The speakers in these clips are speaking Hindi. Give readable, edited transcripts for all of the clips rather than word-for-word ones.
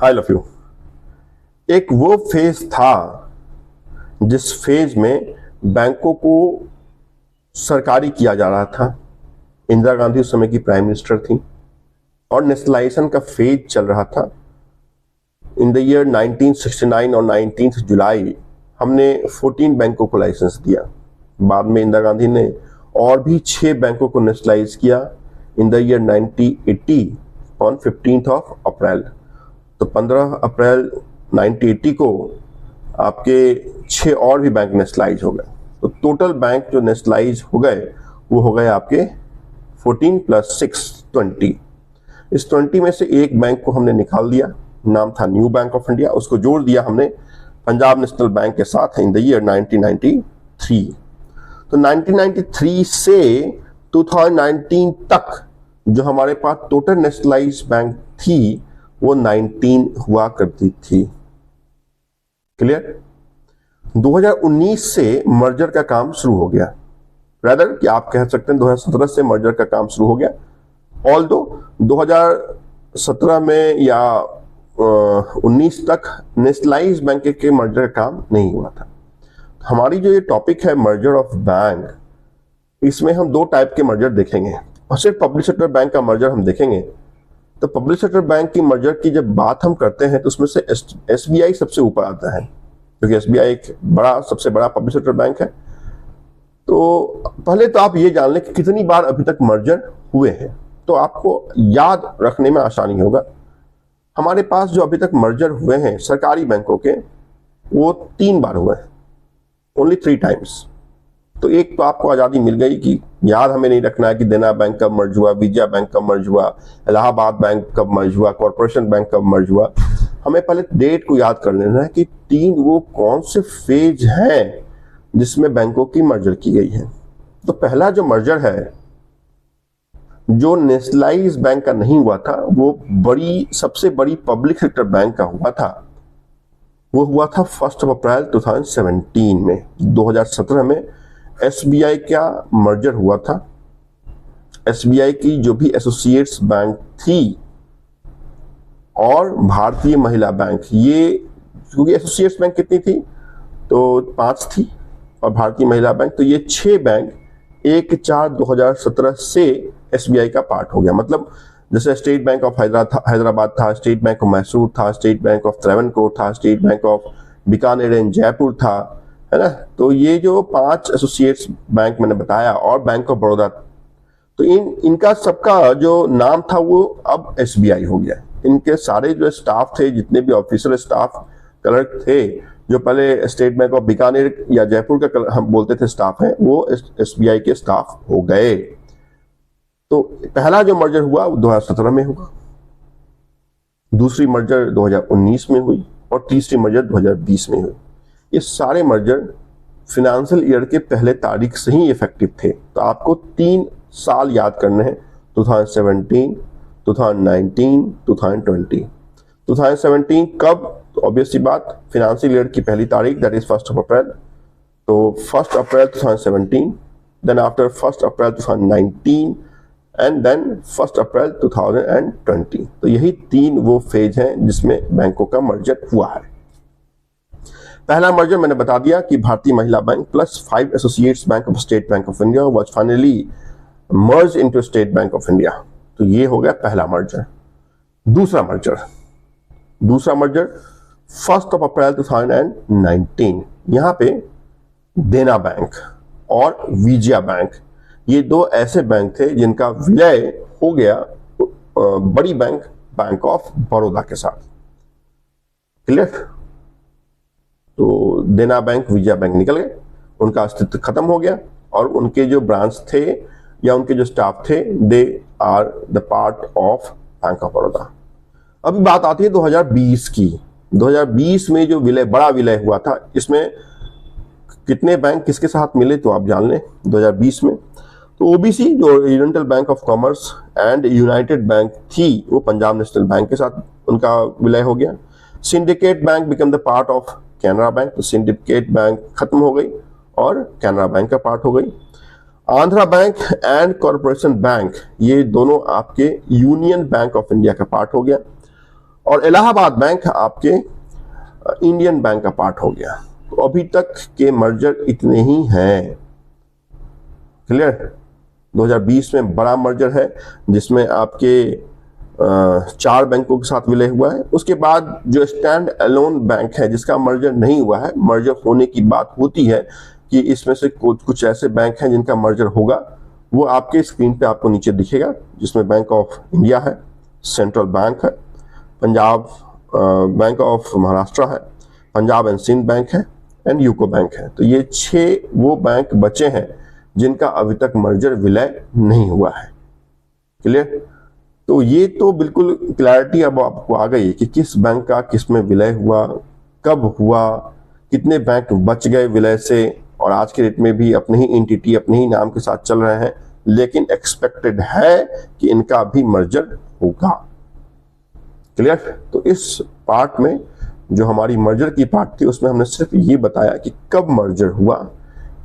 I love you. एक वो फेज था जिस फेज में बैंकों को सरकारी किया जा रहा था। इंदिरा गांधी उस समय की प्राइम मिनिस्टर थी और नेशनलाइजेशन का फेज चल रहा था। इन द ईयर 1969 और 19 जुलाई हमने 14 बैंकों को लाइसेंस दिया। बाद में इंदिरा गांधी ने और भी 6 बैंकों को नेशनलाइज किया इन द ईयर 1980 ऑन 15 अप्रैल। तो 15 अप्रैल 1980 को आपके 6 और भी बैंक नेशनलाइज हो गए। तो टोटल बैंक जो नेशनलाइज हो गए वो हो गए आपके 14 + 6 20। इस 20 में से एक बैंक को हमने निकाल दिया, नाम था न्यू बैंक ऑफ इंडिया। उसको जोड़ दिया हमने पंजाब नेशनल बैंक के साथ इन द ईयर 1993। तो 1993 से 2019 तक जो हमारे पास टोटल नेशनलाइज बैंक थी वो 19 हुआ करती थी। क्लियर? 2019 से मर्जर का काम शुरू हो गया। रादर कि आप कह सकते हैं 2017 से मर्जर का काम शुरू हो गया। ऑल्दो 2017 में या 19 तक नेशनलाइज बैंक के मर्जर का काम नहीं हुआ था। हमारी जो ये टॉपिक है मर्जर ऑफ बैंक, इसमें हम 2 टाइप के मर्जर देखेंगे और सिर्फ पब्लिक सेक्टर बैंक का मर्जर हम देखेंगे। तो पब्लिक सेक्टर बैंक की मर्जर की जब बात हम करते हैं तो उसमें से एसबीआई सबसे ऊपर आता है, क्योंकि एसबीआई एक सबसे बड़ा पब्लिक सेक्टर बैंक है। तो पहले तो आप ये जान लें कि कितनी बार अभी तक मर्जर हुए हैं, तो आपको याद रखने में आसानी होगा। हमारे पास जो अभी तक मर्जर हुए हैं सरकारी बैंकों के, वो 3 बार हुए हैं, ओनली 3 टाइम्स। तो एक तो आपको आज़ादी मिल गई कि याद हमें नहीं रखना है कि देना बैंक कब मर्ज हुआ, विजया बैंक कब मर्ज हुआ, इलाहाबाद बैंक कब मर्ज हुआ, कॉर्पोरेशन बैंक कब मर्ज हुआ। हमें पहले डेट को याद कर लेना है कि 3 वो कौन से फेज हैं जिसमें बैंकों की मर्जर की गई है। तो पहला जो मर्जर है जो नेशनलाइज बैंक का नहीं हुआ था, वो सबसे बड़ी पब्लिक सेक्टर बैंक का हुआ था। वो हुआ था 1 अप्रैल 2017 में। 2017 में एसबीआई का मर्जर हुआ था। एसबीआई की जो भी एसोसिएट्स बैंक थी और भारतीय महिला बैंक, ये क्योंकि एसोसिएट्स बैंक कितनी थी तो 5 थी और भारतीय महिला बैंक, तो ये 6 बैंक 1/4/2017 से एसबीआई का पार्ट हो गया। मतलब जैसे स्टेट बैंक ऑफ हैदराबाद था, स्टेट बैंक ऑफ मैसूर था, स्टेट बैंक ऑफ त्रावणकोर था, state bank of Bikaner and Jaipur था, है ना। तो ये जो 5 एसोसिएट्स बैंक मैंने बताया और बैंक ऑफ बड़ौदा, तो इनका सबका जो नाम था वो अब एसबीआई हो गया। इनके सारे जो स्टाफ थे, जितने भी ऑफिसर स्टाफ क्लर्क थे, जो पहले स्टेट बैंक ऑफ बीकानेर या जयपुर का हम बोलते थे स्टाफ है, वो एसबीआई के स्टाफ हो गए। तो पहला जो मर्जर हुआ वो 2017 में हुआ, दूसरी मर्जर 2019 में हुई और तीसरी मर्जर 2020 में हुई। ये सारे मर्जर फिनेंशियल ईयर के पहले तारीख से ही इफेक्टिव थे। तो आपको 3 साल याद करने हैं, 2017, 2019, 2020। 2017 कब? तो ऑब्वियसली बात, फिनेंशियल ईयर की पहली तारीख, दैट इज 1 अप्रैल। तो 1 April 2017, then after 1 April 2019 and then 1 April 2020। तो यही 3 वो फेज हैं जिसमें बैंकों का मर्जर हुआ है। पहला मर्जर मैंने बता दिया कि भारतीय महिला bank plus 5 associates bank of state bank of India was finally merge into state bank of India. तो ये हो गया पहला मर्जर। दूसरा मर्जर 1 अप्रैल 2019। यहां पे देना बैंक और विजया बैंक, ये 2 ऐसे बैंक थे जिनका विलय हो गया बड़ी बैंक ऑफ बड़ौदा के साथ। क्लियर? तो देना बैंक, विजया बैंक निकल गए, उनका अस्तित्व खत्म हो गया और उनके जो ब्रांच थे या उनके जो स्टाफ थे, they are the part of bank of Baroda. अभी बात आती है 2020 की। 2020 में जो बड़ा विलय हुआ था, इसमें कितने बैंक किसके साथ मिले तो आप जान लें। 2020 में तो ओबीसी जो oriental bank of commerce and United bank थी, वो पंजाब नेशनल बैंक के साथ उनका विलय हो गया। Syndicate bank become the part of Canara bank, तो सिंडिकेट बैंक खत्म हो गई और कैनरा बैंक का पार्ट हो गई। Andhra bank and corporation bank, ये दोनों आपके यूनियन बैंक ऑफ इंडिया का पार्ट हो गया। और इलाहाबाद बैंक आपके इंडियन बैंक का पार्ट हो गया। तो अभी तक के मर्जर इतने ही हैं। क्लियर? 2020 में बड़ा मर्जर है जिसमें आपके 4 बैंकों के साथ विलय हुआ है। उसके बाद जो स्टैंड अलोन बैंक है जिसका मर्जर नहीं हुआ है, मर्जर होने की बात होती है कि इसमें से कुछ ऐसे बैंक हैं जिनका मर्जर होगा, वो आपके स्क्रीन पे आपको नीचे दिखेगा, जिसमें बैंक ऑफ इंडिया है, सेंट्रल बैंक है, पंजाब बैंक ऑफ महाराष्ट्र है, पंजाब एंड सिंध बैंक है एंड यूको बैंक है। तो ये 6 वो बैंक बचे हैं जिनका अभी तक मर्जर विलय नहीं हुआ है। क्लियर? तो ये तो बिल्कुल क्लैरिटी अब आपको आ गई कि किस बैंक का किस में विलय हुआ, कब हुआ, कितने बैंक बच गए विलय से, और आज के डेट में भी अपने ही एंटिटी अपने ही नाम के साथ चल रहे हैं, लेकिन एक्सपेक्टेड है कि इनका भी मर्जर होगा। क्लियर? तो इस पार्ट में जो हमारी मर्जर की पार्ट थी उसमें हमने सिर्फ ये बताया कि कब मर्जर हुआ,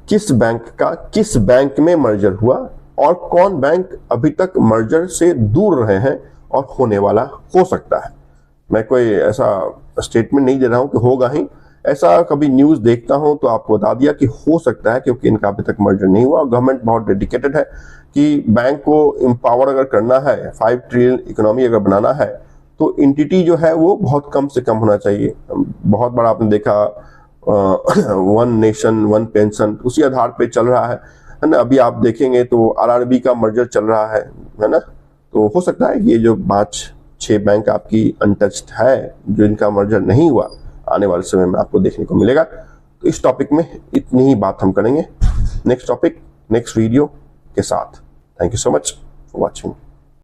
किस बैंक का किस बैंक में मर्जर हुआ, और कौन बैंक अभी तक मर्जर से दूर रहे हैं और होने वाला हो सकता है। मैं कोई ऐसा स्टेटमेंट नहीं दे रहा हूं कि होगा ही, ऐसा कभी न्यूज़ देखता हूं तो आपको बता दिया कि हो सकता है, क्योंकि इनका अभी तक मर्जर नहीं हुआ। गवर्नमेंट बहुत डेडिकेटेड है कि बैंक को एम्पावर अगर करना है, 5 ट्रिलियन इकोनॉमी अगर बनाना है, तो एंटिटी जो है वो बहुत कम से कम होना चाहिए। बहुत बड़ा आपने देखा 1 नेशन 1 पेंशन, उसी आधार पे चल रहा है ना। अभी आप देखेंगे तो आरआरबी का मर्जर चल रहा है ना। तो हो सकता है ये जो 5-6 बैंक आपकी अनटच्ड है, जो इनका मर्जर नहीं हुआ, आने वाले समय में आपको देखने को मिलेगा। तो इस टॉपिक में इतनी ही बात हम करेंगे। नेक्स्ट टॉपिक नेक्स्ट वीडियो के साथ। Thank you so much for watching.